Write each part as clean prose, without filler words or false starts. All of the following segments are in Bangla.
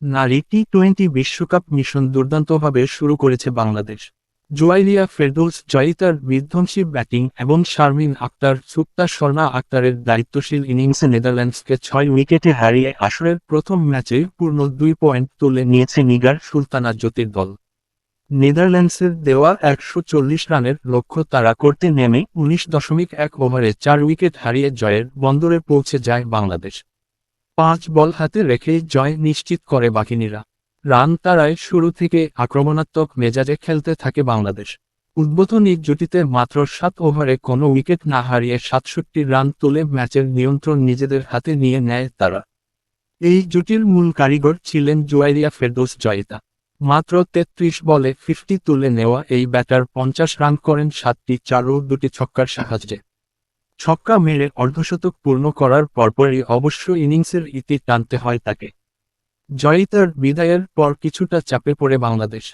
নারী টি-20 বিশ্বকাপ মিশন দুর্দান্তভাবে শুরু করেছে বাংলাদেশ। জুয়াইরিয়া ফেরদৌস জয়িতার বিধ্বংসী ব্যাটিং এবং শারমিন আক্তার সুক্তা স্বর্ণা আক্তারের দায়িত্বশীল ইনিংসে নেদারল্যান্ডসকে 6 উইকেটে হারিয়ে আসরের প্রথম ম্যাচে পূর্ণ 2 পয়েন্ট তুলে নিয়েছে নিগার সুলতানা জ্যোতির দল। নেদারল্যান্ডসের দেওয়া 140 রানের লক্ষ্য তাড়া করতে নেমে 19.1 ওভারে 4 উইকেট হারিয়ে জয়ের বন্দরে পৌঁছে যায় বাংলাদেশ। 5 বল হাতে রেখেই জয় নিশ্চিত করে বাঘিনীরা। রান তাড়ায় শুরু থেকে আক্রমণাত্মক মেজাজে খেলতে থাকে বাংলাদেশ। উদ্বোধনী জুটিতে মাত্র 7 ওভারে কোনো উইকেট না হারিয়ে 67 রান তুলে ম্যাচের নিয়ন্ত্রণ নিজেদের হাতে নিয়ে নেয় তারা। এই জুটির মূল কারিগর ছিলেন জুয়াইরিয়া ফেরদৌস জয়িতা। মাত্র 33 বলে 50 তুলে নেওয়া এই ব্যাটার 50 রান করেন 7টি চার ও 2টি ছক্কার সাহায্যে। ছক্কা মেরে অর্ধশতক পূর্ণ করার পরপরই অবশ্য ইনিংসের ইতি টানতে হয় তাকে। জয়িতার বিদায়ের পর কিছুটা চাপে পড়ে বাংলাদেশ।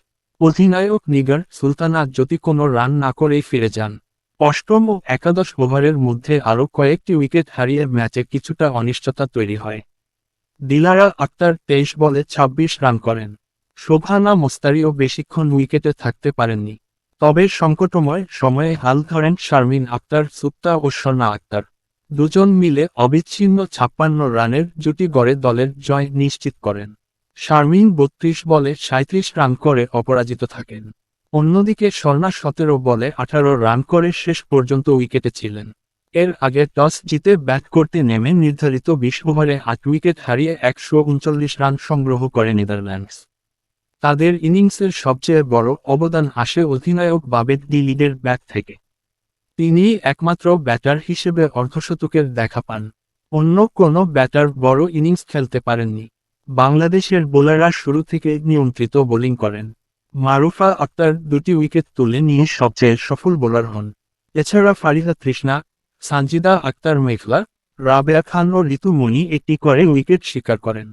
অধিনায়ক নিগার সুলতানা জ্যোতি কোনো রান না করেই ফিরে যান। অষ্টম ও একাদশ ওভারের মধ্যে আরও কয়েকটি উইকেট হারিয়ে ম্যাচে কিছুটা অনিশ্চয়তা তৈরি হয়। দিলারা আক্তার 23 বলে 26 রান করেন। শোভানা মোস্তারিও বেশিক্ষণ উইকেটে থাকতে পারেননি। তবে সংকটময় সময়ে হাল ধরেন শারমিন আক্তার সুক্তা ও স্বর্ণা আক্তার। দুজন মিলে অবিচ্ছিন্ন 56 রানের জুটি গড়ে দলের জয় নিশ্চিত করেন। শারমিন 32 বলে 37 রান করে অপরাজিত থাকেন। অন্যদিকে স্বর্ণা 17 বলে 18 রান করে শেষ পর্যন্ত উইকেটে ছিলেন। এর আগে টস জিতে ব্যাট করতে নেমে নির্ধারিত 20 ওভারে 8 উইকেট হারিয়ে 139 রান সংগ্রহ করে নেদারল্যান্ডস। তাদের ইনিংসের সবচেয়ে বড় অবদান আসে অধিনায়ক বাবেদ ডি লিডের ব্যাট থেকে। তিনি একমাত্র ব্যাটার হিসেবে অর্ধশতকের দেখা পান। অন্য কোনো ব্যাটার বড় ইনিংস খেলতে পারেননি। বাংলাদেশের বোলাররা শুরু থেকে নিয়ন্ত্রিত বোলিং করেন। মারুফা আক্তার 2টি উইকেট তুলে নিয়ে সবচেয়ে সফল বোলার হন। এছাড়া ফারিহা তৃষ্ণা, সানজিদা আক্তার মেঘলা, রাবেয়া খান ও ঋতু মনি একটি করে উইকেট শিকার করেন।